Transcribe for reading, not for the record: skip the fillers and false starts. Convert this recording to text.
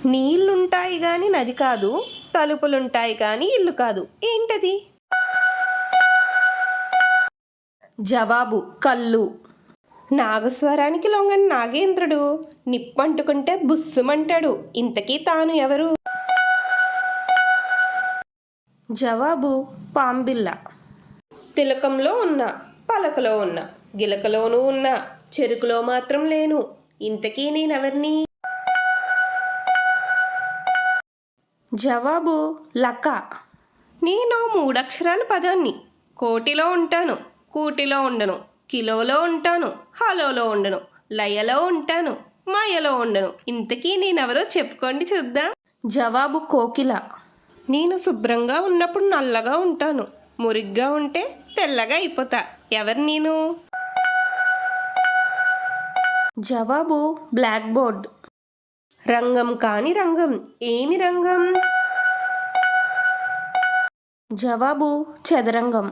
నీళ్లుంటాయి గాని నది కాదు, తలుపులుంటాయి కానీ ఇల్లు కాదు. ఏంటది? జవాబు కళ్ళు. నాగస్వరానికి లొంగని నాగేంద్రుడు నిప్పంటుకుంటే బుస్సుమంటాడు. ఇంతకీ తాను ఎవరు? జవాబు పాంబిల్ల. తిలకంలో ఉన్నా, పలకలో ఉన్నా, గిలకలోనూ ఉన్నా, చెరుకులో మాత్రం లేను. ఇంతకీ నేనెవర్ని? జవాబు లక. నేను 3 అక్షరాల పదాన్ని. కోటిలో ఉంటాను, కూటిలో ఉండను, కిలోలో ఉంటాను, హలోలో ఉండను, లయలో ఉంటాను, మాయలో ఉండను. ఇంతకీ నేనెవరో చెప్పుకోండి చూద్దాం. జవాబు కోకిల. నేను శుభ్రంగా ఉన్నప్పుడు నల్లగా ఉంటాను, మురిగ్గా ఉంటే తెల్లగా అయిపోతా. ఎవరు నేను? జవాబు బ్లాక్ బోర్డ్. రంగం కాని రంగం. ఏమి రంగం? జవాబు చదరంగం.